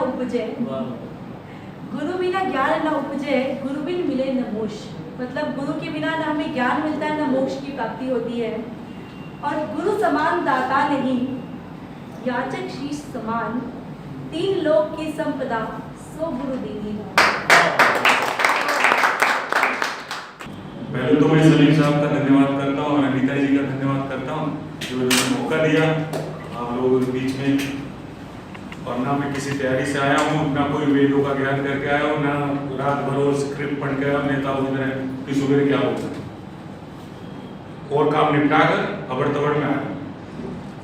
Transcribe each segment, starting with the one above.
उपजे, गुरु बिना ज्ञान न उपजे, गुरु बिन मिले न मोक्ष। मतलब गुरु के बिना न हमें ज्ञान मिलता है, न मोक्ष की प्राप्ति होती है। और गुरु समान दाता नहीं, याचक शीश समान, तीन लोक की संपदा, सो गुरु दीनी। पहले तो मैं सलीम साहब का धन्यवाद करता हूँ और अनीता जी का धन्यवाद करता हूँ जो मुझे मौका दिया आप लोगों के बीच में। और ना मैं किसी तैयारी से आया हूँ, ना कोई वेदों का ज्ञान करके आया हूँ, ना रात भर और स्क्रिप्ट पढ़ के आया हूँ, नेताओं की तरह कि सुबह क्या बोलते हैं और काम निपटा कर खबर तबड़ में आया।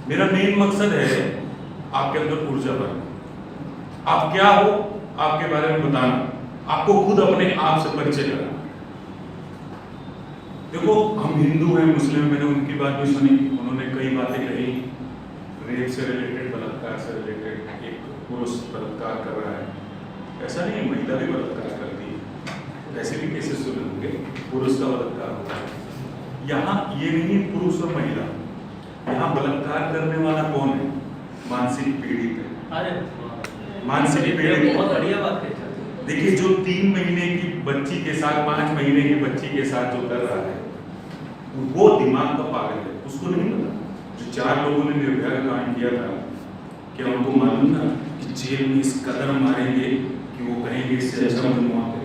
मेरा मेन मकसद है आपके अंदर ऊर्जा भरना, आप क्या हो आपके बारे में बताना, आपको खुद अपने आप से परिचय कराना। देखो हम हिंदू हैं, मुस्लिम, मैंने उनकी बात भी सुनी, उन्होंने कई बातें कही, रेप से रिलेटेड, बलात्कार से रिलेटेड। एक पुरुष बलात्कार कर रहा है, ऐसा नहीं है महिला भी बलात्कार करती है, ऐसे भी केसेस सुने होंगे, पुरुष का बलात्कार होता है। यहाँ ये नहीं पुरुष और महिला, यहाँ बलात्कार करने वाला कौन है? मानसिक पीड़ित है। अरे मानसिक पीड़ित, बहुत बढ़िया बात है। देखिए जो 3 महीने की बच्ची के साथ, 5 महीने की बच्ची के साथ जो कर रहा है वो दिमाग का पागल है, उसको नहीं पता। जो 4 लोगों ने निर्भया का कांड किया था, क्या उनको मालूम था कि जेल में इस कदर मारेंगे कि वो कहेंगे इससे अच्छा मुझे मौत है?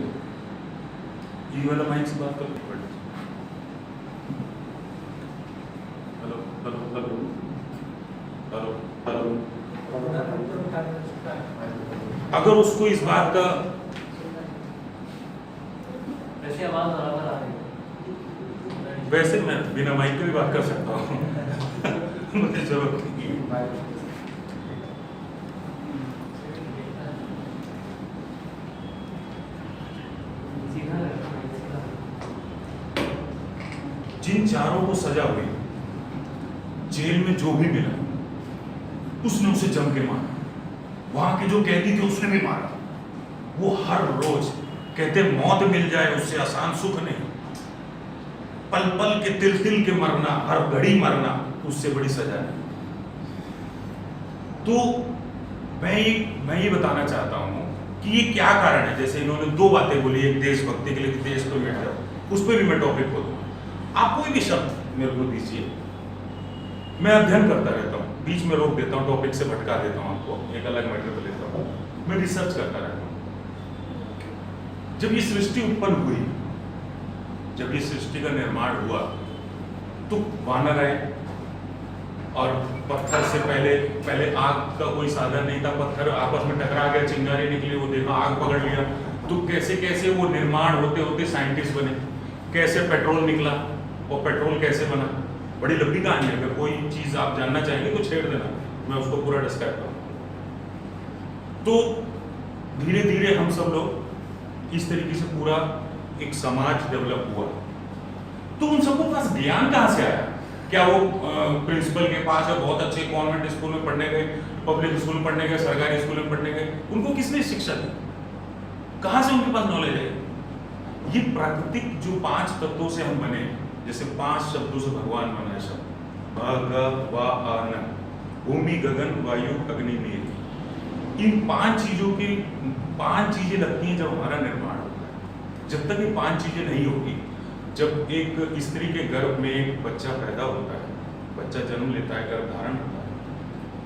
ये वाला माइक से बात कर पड़े। Hello hello hello hello hello. अगर उसको इस बात का वैसे आवाज बराबर आ रही है। वैसे मैं बिना माइक के भी बात कर सकता हूँ मुझे जरूरत नहीं है। जिन 4 को सजा हुई, जेल में जो भी मिला उसने उसे जम के मारा। वहां के जो कैदी थे उसने भी मारा। वो हर रोज कहते मौत मिल जाए उससे आसान सुख नहीं, पल पल के तिल तिल के मरना, हर घड़ी मरना, उससे बड़ी सजा नहीं। तो मैं ये बताना चाहता हूं कि ये क्या कारण है। जैसे इन्होंने 2 बातें बोली, एक देशभक्ति के लिए, देश को मिट जाओ, उस पर भी मैं टॉपिक को दूंगा। आप कोई भी शब्द मेरे को दीजिए, मैं अध्ययन करता रहता हूँ, बीच में रोक देता हूँ, टॉपिक से भटका देता हूँ, आपको एक अलग मैटर पे लेता हूँ, मैं रिसर्च करता रहता हूँ। जब ये सृष्टि उत्पन्न हुई, जब ये सृष्टि का निर्माण हुआ, तो वानर आए और पत्थर से पहले आग का कोई साधन नहीं था, पत्थर आपस में टकरा गया, चिंगारी निकली, वो देखा आग पकड़ लिया। तो कैसे कैसे वो निर्माण होते होते साइंटिस्ट बने, कैसे पेट्रोल निकला और पेट्रोल कैसे बना। बड़ी लंबी कहानी है, अगर कोई चीज आप जानना चाहेंगे तो छेड़ देना, मैं उसको पूरा डिस्क्राइब करूँ। तो धीरे धीरे हम सब लोग इस तरीके से पूरा एक समाज डेवलप हुआ। तो उन सबको पास ज्ञान कहाँ से आया? क्या वो प्रिंसिपल के पास या बहुत अच्छे कॉन्वेंट स्कूल में पढ़ने गए, पब्लिक स्कूल में पढ़ने गए, सरकारी स्कूल में पढ़ने गए? उनको किसने शिक्षा दी? कहाँ से उनके पास नॉलेज है? ये प्राकृतिक जो 5 तत्वों से हम बने, जैसे 5 शब्दों से भगवान बना है शब्द, भगवान, भूमि, गगन, वायु, अग्नि, नीर। इन 5 चीजों की 5 चीजें लगती हैं जब हमारा निर्माण होता है। जब तक ये 5 चीजें नहीं होगी, जब एक स्त्री के गर्भ में एक बच्चा पैदा होता है, बच्चा जन्म लेता है, गर्भ धारण होता है,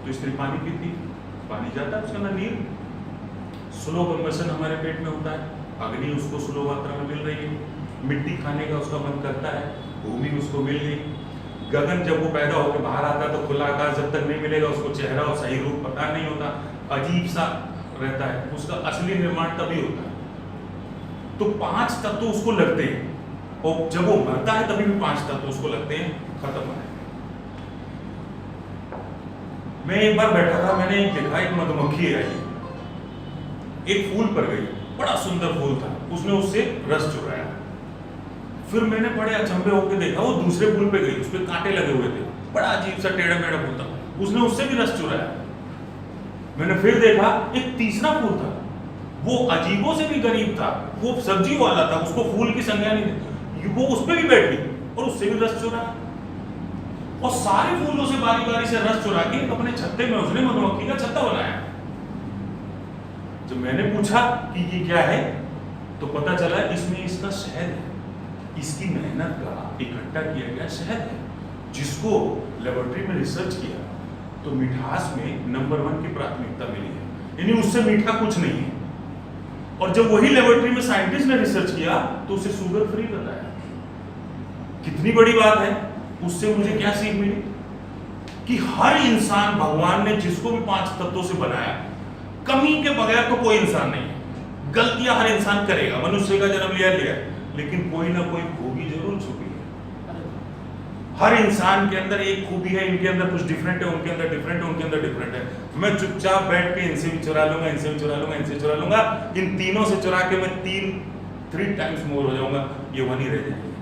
तो स्त्री पानी पीती, पानी जाता है, उसका ना नीर, स्लो कन्वर्सन हमारे पेट में होता है, अग्नि उसको स्लो मात्रा में मिल रही है, मिट्टी खाने का उसका मन करता है, भूमि उसको मिल गई, गगन जब वो पैदा होकर बाहर आता है तो खुला आकाश जब तक नहीं मिलेगा उसको चेहरा और सही रूप पता नहीं होता, अजीब सा रहता है, उसका असली निर्माण तभी होता है। तो 5 तत्व उसको लगते हैं और जब वो मरता है तभी भी 5 तत्व उसको लगते हैं खत्म होने। मैं एक बार बैठा था, मैंने देखा एक मधुमक्खी आई, एक फूल पर गई, बड़ा सुंदर फूल था, उसने उससे रस चुराया। फिर मैंने बड़े अचंभे होकर देखा, वो दूसरे फूल पे गई, उस पे कांटे लगे हुए थे, बड़ा अजीब सा टेढ़ा मेढ़ा फूल था, उसने उससे भी रस चुराया। मैंने फिर देखा एक तीसरा फूल था, वो अजीबों से भी गरीब था, वो सब्जी वाला था, उसको फूल की संज्ञा नहीं थी, वो उस पे भी बैठ गई और उससे भी रस चुराया। और सारे फूलों से बारी बारी से रस चुरा के अपने छत्ते में उसने मधुमक्खी का छत्ता बनाया। जब मैंने पूछा कि ये क्या है तो पता चला इसमें इसका शहद है, इसकी मेहनत का इकट्ठा किया गया शहद है, जिसको लेबोरेटरी में रिसर्च किया तो मिठास में नंबर 1 की प्राथमिकता मिली है, यानी उससे मीठा कुछ नहीं है। और जब वही लेबोरेटरी में साइंटिस्ट ने रिसर्च किया तो उसे शुगर फ्री बताया। कितनी बड़ी बात है। उससे मुझे क्या सीख मिली कि हर इंसान भगवान ने जिसको भी 5 तत्वों से बनाया, कमी के बगैर तो कोई इंसान नहीं है। गलतियां हर इंसान करेगा, मनुष्य का जन्म लिया, लेकिन कोई ना कोई खूबी जरूर छुपी है। हर इंसान के अंदर एक खूबी है, इनके अंदर कुछ डिफरेंट है, उनके अंदर डिफरेंट है, उनके अंदर डिफरेंट है। मैं चुपचाप बैठ के इनसे भी चुरा लूंगा, इनसे भी चुरा लूंगा, इनसे भी चुरा लूंगा, इन तीनों से चुरा के मैं 3 टाइम्स मोर हो जाऊंगा, ये वहीं रह जाएंगे।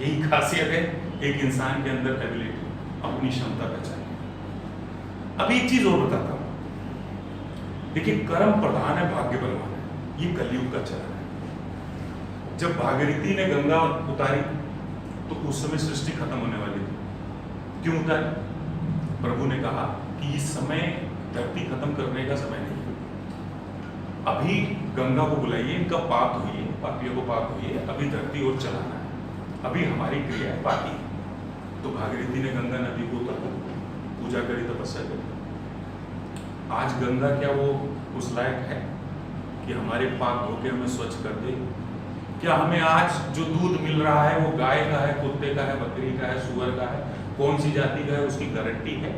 यही खासियत है एक इंसान के अंदर एबिलिटी, अपनी क्षमता पहचान। अब एक चीज और बताता हूं। देखिए, कर्म प्रधान है, भाग्य बलवान है, ये कलयुग का चलन है। जब भागीरथी ने गंगा उतारी तो उस समय सृष्टि खत्म होने वाली थी। क्यों उतारी? प्रभु ने कहा कि इस समय धरती खत्म करने का समय नहीं है, अभी गंगा को बुलाइए, इनका पाप हुई है, पापियों को पाप हुई है, अभी धरती और चलाना है, अभी हमारी क्रिया है बाकी। तो भागीरथी ने गंगा नदी को उतारा, पूजा करी, तपस्या करी। आज गंगा क्या वो उस लायक है कि हमारे पाप धोके हमें स्वच्छ कर दे? क्या हमें आज जो दूध मिल रहा है वो गाय का है, कुत्ते का है, बकरी का है, सुअर का है, कौन सी जाति का है, उसकी गारंटी है?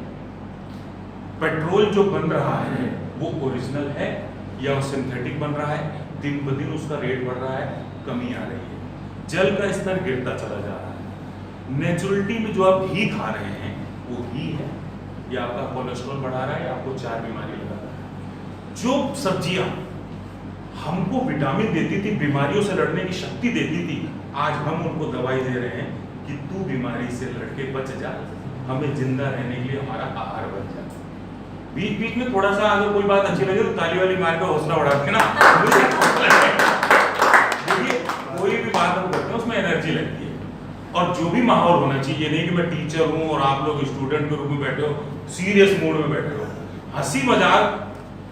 पेट्रोल जो बन रहा है वो ओरिजिनल है या सिंथेटिक बन रहा है? दिन ब दिन उसका रेट बढ़ रहा है, कमी आ रही है। जल का स्तर गिरता चला जा रहा है। नेचुरलिटी में जो आप घी खा रहे हैं वो घी है या आपका कोलेस्ट्रॉल बढ़ा रहा है या आपको 4 बीमारी लगा रहा है। जो सब्जियां हमको विटामिन देती थी, बीमारियों से लड़ने की शक्ति देती थी, आज हम उनको दवाई दे रहे हैं कि तू बीमारी से लड़के बच जा, हमें जिंदा रहने के लिए हमारा आहार बन जा। बीच बीच में थोड़ा सा अगर कोई बात अच्छी लगे तो ताली वाली मार के हौसला बढ़ा के ना, देखिए कोई भी बात हम करते हैं उसमें एनर्जी लगती है। और जो भी माहौल होना चाहिए, नहीं कि मैं टीचर हूँ और आप लोग स्टूडेंट के रूप में बैठे हो, सीरियस मूड में बैठे हो, हंसी मजाक।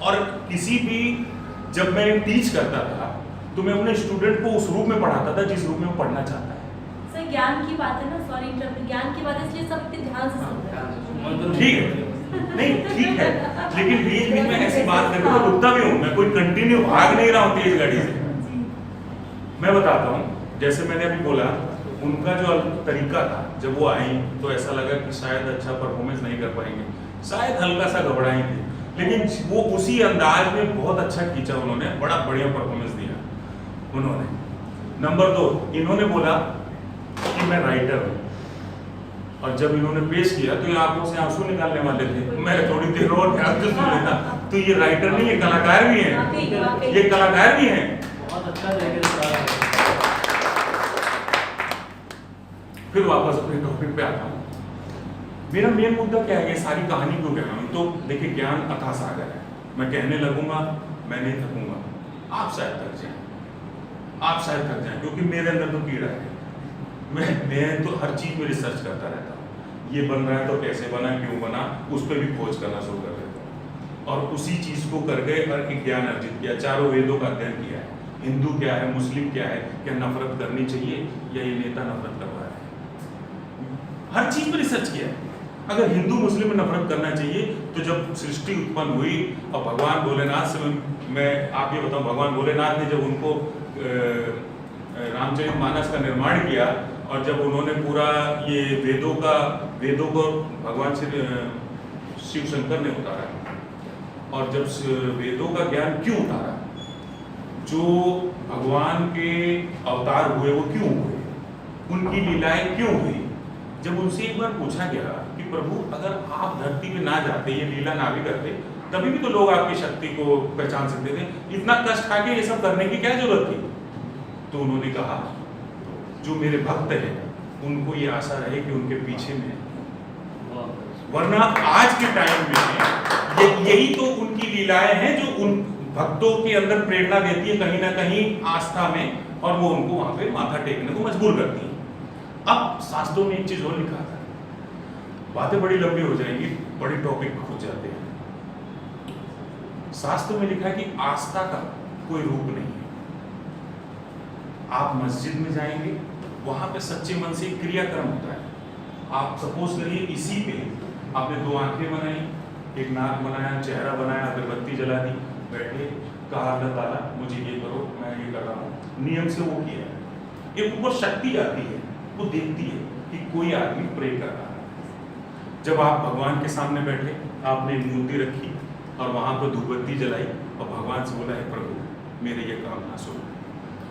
और किसी भी, जब मैं टीच करता था तो मैं अपने स्टूडेंट को उस रूप में पढ़ाता था जिस रूप में वो पढ़ना चाहता है। सर ज्ञान की बात है ना, सॉरी इंटरप्ट, ज्ञान की बात है इसलिए सब इतने ध्यान से सुन रहे हैं। ठीक है, नहीं ठीक है, लेकिन बीच बीच में ऐसी बात करके मैं रुकता भी हूँ, मैं कोई कंटिन्यू भाग नहीं रहा हूँ तेज गाड़ी से। मैं बताता हूँ, जैसे मैंने अभी बोला, उनका जो तरीका था, जब वो आई तो ऐसा लगा कि शायद अच्छा परफॉर्मेंस नहीं कर पाएंगे, शायद हल्का सा घबराई थी, लेकिन वो उसी अंदाज में बहुत अच्छा खींचा उन्होंने, बड़ा बढ़िया परफॉर्मेंस दिया उन्होंने। नंबर 2, इन्होंने बोला कि मैं राइटर हूँ, और जब इन्होंने पेश किया तो ये आंखों से आंसू निकालने वाले थे। मैं थोड़ी देर और ध्यान से सुन लेता, तो ये राइटर नहीं, ये कलाकार भी हैं, ये कलाकार भी हैं। बहुत अच्छा तरीके से। फिर वापस अपने टॉपिक पे आता हूँ। मेरा मेन मुद्दा क्या है, ये सारी कहानी क्यों कह रहा हूँ? तो देखिए, ज्ञान अथाह सागर है, मैं कहने लगूंगा, मैं नहीं थकूंगा, आप शायद थक जाएं, आप शायद थक जाएं, क्योंकि मेरे अंदर तो कीड़ा है। मैं तो हर चीज में रिसर्च करता रहता हूँ, ये बन रहा है तो कैसे बना, क्यों बना, उस पर भी खोज करना शुरू कर देता हूँ, और उसी चीज को कर गए और एक ज्ञान अर्जित किया। 4 वेदों का अध्ययन किया है, हिंदू क्या है, मुस्लिम क्या है, क्या नफरत करनी चाहिए या ये नेता नफरत कर रहा है, हर चीज में रिसर्च किया है। अगर हिंदू मुस्लिम में नफरत करना चाहिए तो जब सृष्टि उत्पन्न हुई और भगवान भोलेनाथ से मैं आप ये बताऊं, भगवान भोलेनाथ ने जब उनको रामचरितमानस का निर्माण किया, और जब उन्होंने पूरा ये वेदों को भगवान शिव शंकर ने उतारा, और जब वेदों का ज्ञान क्यों उतारा, जो भगवान के अवतार हुए वो क्यों हुए, उनकी लीलाएं क्यों हुई, जब उनसे एक बार पूछा गया कि प्रभु अगर आप धरती में ना जाते, ये लीला ना भी करते, तभी भी तो लोग आपकी शक्ति को पहचान सकते थे, इतना कष्ट खा के ये सब करने की क्या जरूरत थी? तो उन्होंने कहा, जो मेरे भक्त हैं उनको ये आशा रहे कि उनके पीछे में, वरना आज के टाइम में यही तो उनकी लीलाएं हैं जो उन भक्तों के अंदर प्रेरणा देती है कहीं ना कहीं आस्था में, और वो उनको वहां पे माथा टेकने को मजबूर करती है। अब शास्त्रों में एक चीज और लिखा था, बातें बड़ी लंबी हो जाएंगी, बड़े टॉपिक खुद जाते हैं। शास्त्र में लिखा है कि आस्था का कोई रूप नहीं है। आप मस्जिद में जाएंगे, वहां पे सच्चे मन से क्रियाक्रम होता है। आप सपोज करिए इसी पे आपने 2 आंखें बनाई, एक नाक बनाया, चेहरा बनाया, अगरबत्ती जला दी, बैठे, कहा अल्लाह ताला मुझे ये करो, मैं ये कर रहा हूँ, नियम से वो किया। एक ऊपर शक्ति आती है, वो देखती है कि कोई आदमी प्रे कर रहा है। जब आप भगवान के सामने बैठे, आपने एक मूर्ति रखी और वहां पर धूपबत्ती जलाई और भगवान से बोला है प्रभु मेरे ये काम ना सुनो।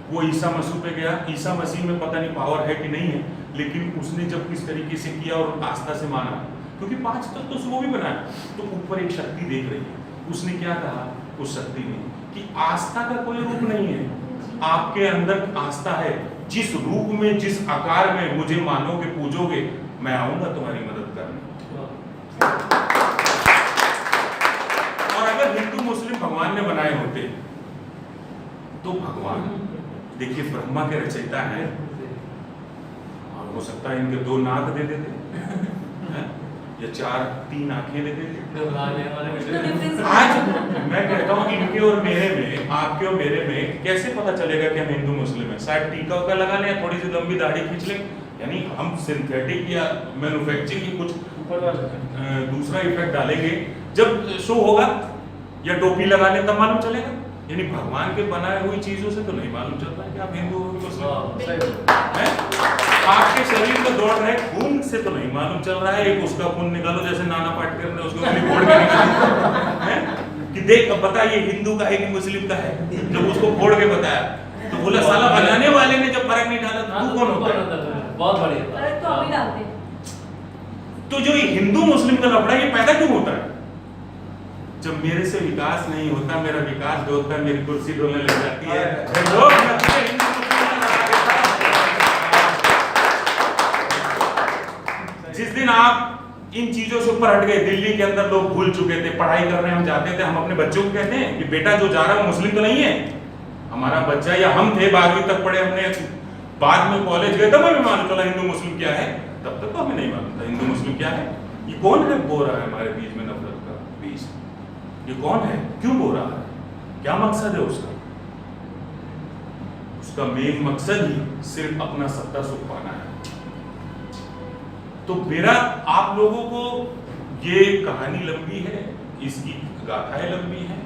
वो ईसा मसीह पे गया, ईसा मसीह में पता नहीं पावर है कि नहीं है, लेकिन उसने जब किस तरीके से किया और आस्था से माना, क्योंकि 5 तत्व तो वो भी बनाया, तो ऊपर एक शक्ति देख रही है। उसने क्या कहा उस शक्ति ने कि आस्था का कोई रूप नहीं है, आपके अंदर आस्था है। जिस रूप में, जिस आकार में मुझे मानोगे, पूजोगे, मैं आऊंगा तुम्हारी मदद करने। और अगर हिंदू मुस्लिम भगवान ने बनाए होते तो भगवान देखिए ब्रह्मा के रचयिता है, और हो सकता है इनके 2 नाक दे देते या 3 आंखें दे देते। आज मैं कहता हूँ इनके और मेरे में, आपके और मेरे में कैसे पता चलेगा कि हम हिंदू मुस्लिम हैं? शायद टीका उका लगा लें, थोड़ी सी लंबी दाढ़ी खींच लें, यानी हम सिंथेटिक या मैन्युफैक्चरिंग कुछ दूसरा इफेक्ट डालेंगे। जब शो होगा या टोपी लगा लें तब मालूम चलेगा। यानी भगवान के बनाए हुई चीजों से तो नहीं मालूम चल रहा है कि आप हिंदू हो मुस्लिम हैं। आपके शरीर में दौड़ रहे खून से तो नहीं मालूम चल रहा है। एक उसका खून निकालो, जैसे नाना पाटेकर ने उसको फोड़ के निकाला है कि देख अब बता ये हिंदू का है कि मुस्लिम का है। जब उसको फोड़ के बताया तो बोला साला बनाने वाले ने जब फर्क नहीं डाला तो तू कौन होता है? बहुत बढ़िया। फर्क तो अभी डालते हैं। तो जो ये हिंदू मुस्लिम का लफड़ा ये पैदा क्यों होता है? जब मेरे से विकास नहीं होता, मेरा विकास जो होता है, मेरी कुर्सी डोलने लग जाती है। जिस दिन आप इन चीजों से ऊपर हट गए, दिल्ली के अंदर लोग भूल चुके थे, पढ़ाई करने हम जाते थे, हम अपने बच्चों को कहते हैं कि बेटा जो जा रहा है मुस्लिम तो नहीं है। हमारा बच्चा, या हम थे 12वीं तक पढ़े, हमने बाद में कॉलेज गए तब हमें मालूम चला हिंदू मुस्लिम क्या है। तब तक तो हमें नहीं मालूम था हिंदू मुस्लिम क्या है। ये कौन है बो रहा है हमारे बीच में नफरत का बीज? ये कौन है, क्यों बो रहा है, क्या मकसद है उसका? उसका मेन मकसद ही सिर्फ अपना सत्ता सुख पाना है। तो मेरा आप लोगों को ये कहानी लंबी है, इसकी गाथाएं लंबी हैं।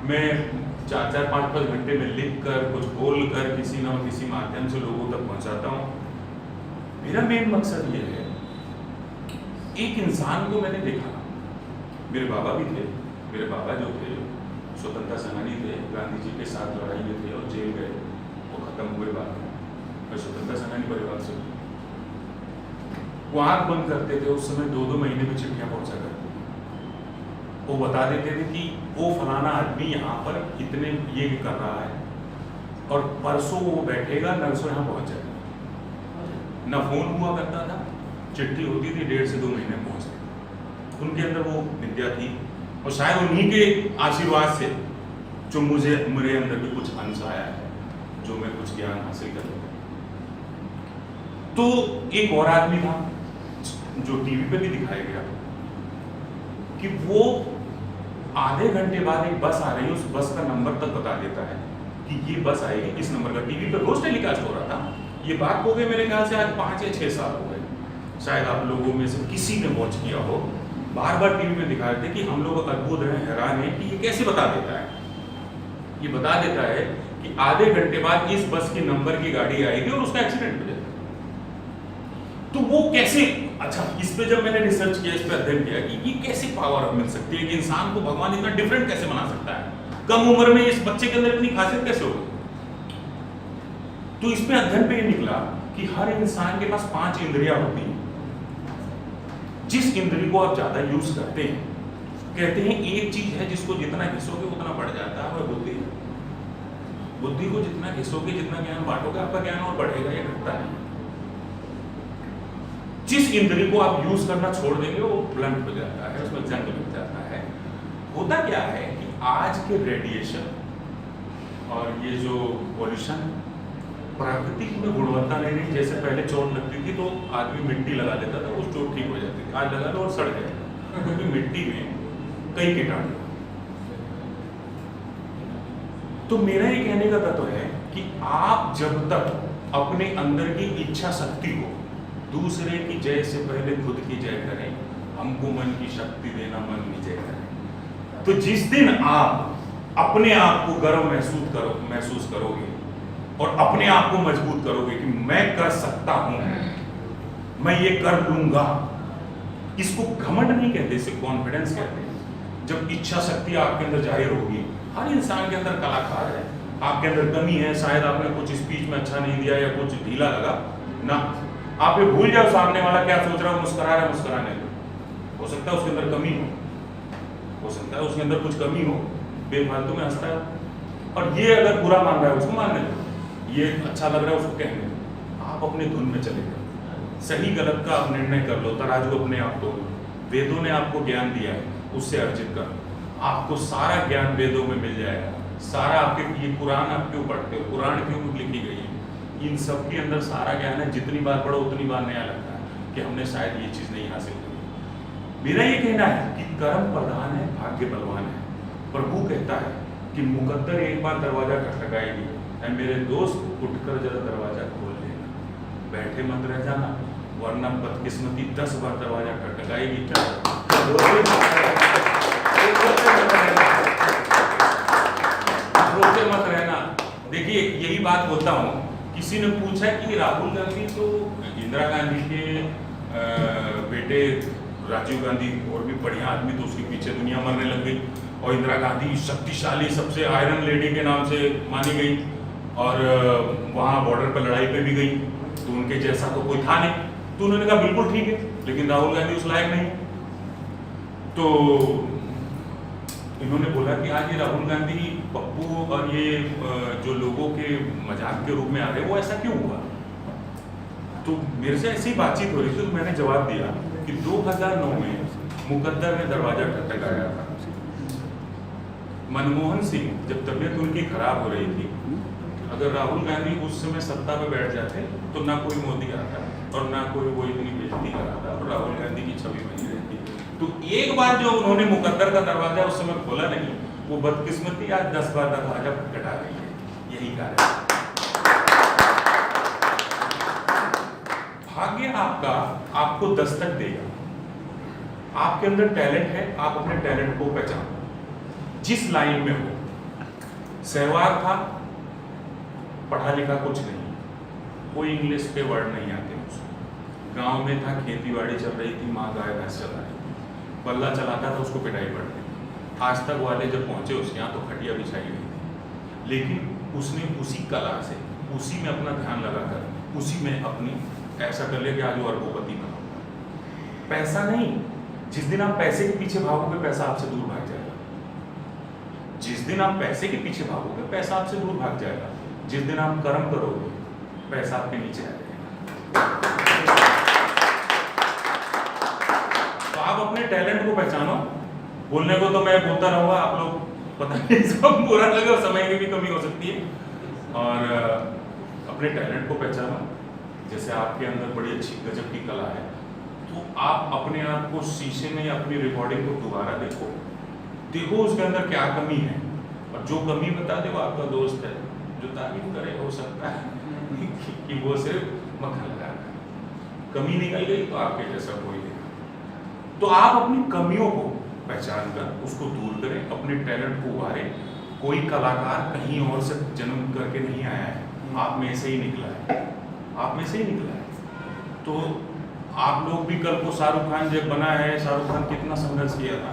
मैं 4-4, 5-5 घंटे में लिख कर, कुछ बोल कर, किसी न किसी माध्यम से लोगों तक पहुंचाता हूं। मेरा मेन मकसद ये है, एक इंसान को मैंने देखा, मेरे बाबा भी थे, मेरे बाबा जो थे स्वतंत्रता सेनानी थे, गांधी जी के साथ लड़ाई में थे और जेल गए, वो खत्म हुए बाद में। मैं स्वतंत्रता सेनानी परिवार से, वो आंख बंद करते थे, उस समय 2-2 महीने में चिट्ठियां पहुंचा करते थे। वो बता देते थे कि वो फलाना आदमी यहाँ पर इतने ये कर रहा है और परसों वो बैठेगा, नरसों यहाँ पहुंच जाएगा। न फोन हुआ करता था, चिट्ठी होती थी 1.5 से 2 महीने में पहुंचती। उनके अंदर वो विद्या थी और शायद उन्हीं के आशीर्वाद से जो मेरे अंदर भी कुछ अंश आया है, जो मैं कुछ ज्ञान हासिल कर लूँ। तो एक और आदमी था जो टीवी पे भी दिखाया गया कि वो आधे घंटे बाद एक बस आ रही है, उस बस का नंबर तक बता देता है कि ये बस आएगी इस नंबर का। टीवी पे रोज टेलीकास्ट हो रहा था। ये बात हो गई मेरे ख्याल से आज 5 या 6 साल हो गए। शायद आप लोगों में से किसी ने वॉच किया हो। बार बार टीवी में दिखा रहे थे कि हम लोग अद्भुत हैं, हैरान हैं कि ये कैसे बता देता है। ये बता देता है कि आधे घंटे बाद इस बस की नंबर की गाड़ी आएगी और उसका एक्सीडेंट हो जाएगा। तो वो कैसे, अच्छा इस पे जब मैंने रिसर्च किया, इस पे अध्ययन किया कि ये कैसे पावर मिल सकती है कि इंसान को भगवान इतना डिफरेंट कैसे बना सकता है, कम उम्र में इस बच्चे के अंदर इतनी खासियत कैसे होगी। तो इसमें अध्ययन पे ये निकला कि हर इंसान के पास 5 इंद्रियां होती हैं। जिस इंद्रिय को आप ज्यादा यूज करते हैं, कहते हैं एक चीज है जिसको जितना घिसोगे उतना बढ़ जाता है, वह बुद्धि। बुद्धि को जितना घिसोगे, जितना ज्ञान बांटोगे, आपका ज्ञान और बढ़ेगा या घटता नहीं। जिस इंद्रिय को आप यूज करना छोड़ देंगे वो ब्लंट हो जाता है, उसमें जंग लग जाता है। होता क्या है कि आज के रेडिएशन और ये जो पॉल्यूशन, प्राकृतिक में गुणवत्ता नहीं रही। जैसे पहले चोट लगती थी तो आदमी मिट्टी लगा लेता था, वो चोट ठीक हो जाती थी। आज लगा लो और सड़ जाएगा, क्योंकि मिट्टी में कई कीटाणु। तो मेरा ये कहने का तत्व है कि आप जब तक अपने अंदर की इच्छा शक्ति को दूसरे की जय से पहले खुद की जय करें, हमको मन की शक्ति देना मन विजय करें, तो जिस दिन आप अपने आप को गर्व महसूस करोगे और अपने आप को मजबूत करोगे कि मैं कर सकता हूं, मैं ये कर लूंगा, इसको घमंड नहीं कहते, इसे कॉन्फिडेंस कहते हैं। जब इच्छा शक्ति आपके अंदर जाहिर होगी, हर इंसान के अंदर कलाकार है, आपके अंदर कमी है, शायद आपने कुछ स्पीच में अच्छा नहीं दिया या कुछ ढीला लगा ना, आप ये भूल जाओ सामने वाला क्या सोच रहा है, मुस्कुरा रहा है, मुस्कुराने दो। हो सकता है उसके अंदर कमी हो सकता है उसके अंदर कुछ कमी हो, बेफालतू में हंसता है, और ये अगर बुरा मान रहा है उसको मानने दो, ये अच्छा लग रहा है उसको कहने दो, आप अपने धुन में चले जाओ, सही गलत का आप निर्णय कर लो, तराजू अपने आप तो वेदों ने आपको ज्ञान दिया है, उससे अर्जित कर, आपको सारा ज्ञान वेदों में मिल जाएगा, सारा आपके ये पुराण आप क्यों पढ़ते हो, पुराण क्यों लिखी गई है, इन सब के अंदर सारा ज्ञान है, जितनी बार पढ़ो उतनी बार नया लगता है कि हमने शायद ये चीज़ नहीं हासिल की। मेरा ये कहना है कि कर्म प्रधान है, भाग्य बलवान है। प्रभु कहता है कि मुकद्दर एक बार दरवाजा खटखटाएगी, मेरे दोस्त उठकर जरा दरवाजा खोल लेना, बैठे मत रह जाना, वरना बदकिस्मती 10 बार दरवाजा खटखटाएगी। रोते मत रहना। देखिए यही बात बोलता हूँ, किसी ने पूछा कि राहुल गांधी तो इंदिरा गांधी के बेटे राजीव गांधी और भी बढ़िया आदमी, तो उसके पीछे दुनिया मरने लग गई, और इंदिरा गांधी शक्तिशाली सबसे आयरन लेडी के नाम से मानी गई, और वहाँ बॉर्डर पर लड़ाई पे भी गई, तो उनके जैसा तो कोई था नहीं। तो उन्होंने कहा बिल्कुल ठीक है, लेकिन राहुल गांधी उस लायक नहीं। तो इन्होंने बोला कि आज ये राहुल गांधी पप्पू और ये जो लोगों के मजाक के रूप में आ रहे, वो ऐसा क्यों हुआ? तो मेरे से ऐसी बातचीत हो रही थी, तो मैंने जवाब दिया कि 2009 में मुकद्दर ने दरवाजा खटखटाया था। मनमोहन सिंह जब तबीयत उनकी खराब हो रही थी, अगर राहुल गांधी उस समय सत्ता पे बैठ जाते तो ना कोई मोदी आता और ना कोई वो इतनी बेइज्जती कराता और राहुल गांधी की छवि बनी रहती। तो एक बार जो उन्होंने मुकद्दर का दरवाजा उस समय खोला नहीं, वो बदकिस्मती आज 10 बार दरवाजा खटखटा रही है। यही कारण है। भाग्य आपका आपको दस्तक देगा। आपके अंदर टैलेंट है, आप अपने टैलेंट को पहचानो, जिस लाइन में हो। सहवाग था, पढ़ा लिखा कुछ नहीं, कोई इंग्लिश के वर्ड नहीं आते उसको। गांव में था, खेती-बाड़ी चल रही थी, माँ गाय भैंस चला रही, बल्ला चलाता था, उसको पिटाई पड़ रही। आज तक वाले जब पहुंचे उसके यहाँ तो खटिया बिछाई गई थी, लेकिन उसने उसी कला से, उसी में अपना ध्यान लगाकर, उसी में अपनी ऐसा कर लिया कि आज वो अरबोपति बना। पैसा नहीं, जिस दिन आप पैसे के पीछे भागोगे पैसा आपसे दूर भाग जाएगा। जिस दिन आप पैसे के पीछे भागोगे पैसा आपसे दूर भाग जाएगा। जिस दिन आप कर्म करोगे पैसा आपके नीचे आ जाएगा। तो आप अपने टैलेंट को पहचानो। बोलने को तो मैं बोलता रहूंगा, आप लोग पता नहीं सब बुरा लगे और समय की भी कमी हो सकती है। और अपने टैलेंट को पहचानो। जैसे आपके अंदर बड़ी अच्छी गजब की कला है, तो आप अपने आप को शीशे में अपनी रिकॉर्डिंग को दोबारा देखो, देखो उसके अंदर क्या कमी है, और जो कमी बता दे वो आपका दोस्त है। जो तारीफ करे हो सकता है कि वो सिर्फ मक्खन लगा रहा है, कमी निकल गई तो आपके जैसा कोई नहीं। तो आप अपनी कमियों को पहचान कर उसको दूर करें, अपने टैलेंट को उभारें। कोई कलाकार कहीं और से जन्म करके नहीं आया है, आप में से ही निकला है, आप में से ही निकला है। तो आप लोग भी कल को शाहरुख खान जब बना है, शाहरुख खान कितना संघर्ष किया था,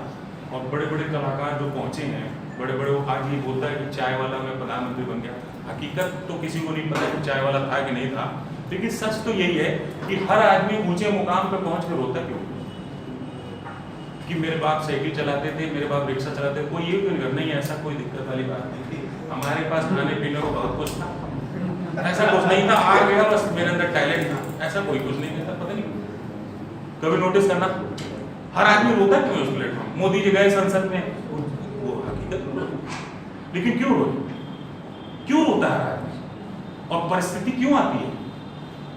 और बड़े बड़े कलाकार जो पहुंचे हैं, बड़े बड़े, वो आज ये बोलता है कि चाय वाला में प्रधानमंत्री बन गया। हकीकत तो किसी को नहीं पता कि चाय वाला था कि नहीं था, लेकिन सच तो यही है कि हर आदमी ऊंचे मुकाम पर पहुंच कर रोता क्यों? कि मेरे बाप साइकिल चलाते थे, मेरे बाप रिक्शा चलाते थे, कोई ये क्यों नहीं? नहीं, ऐसा कोई दिक्कत वाली बात नहीं थी। हमारे पास खाने पीने को बहुत कुछ था, ऐसा कुछ नहीं था, आ गया बस मेरे अंदर टैलेंट था, ऐसा कोई कुछ नहीं था। पता नहीं, कभी नोटिस करना, हर आदमी रोता क्यों है उस प्लेटफॉर्म? मोदी जी गए संसद में, वो हकीकत, लेकिन क्यों रोए? क्यों रोता है आदमी? और परिस्थिति क्यों आती है?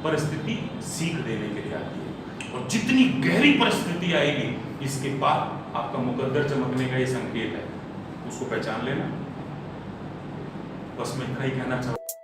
परिस्थिति सीख देने के लिए आती है, और जितनी गहरी परिस्थिति आएगी, इसके बाद आपका मुकद्दर चमकने का ये संकेत है, उसको पहचान लेना। बस मैं इतना ही कहना चाहूँ।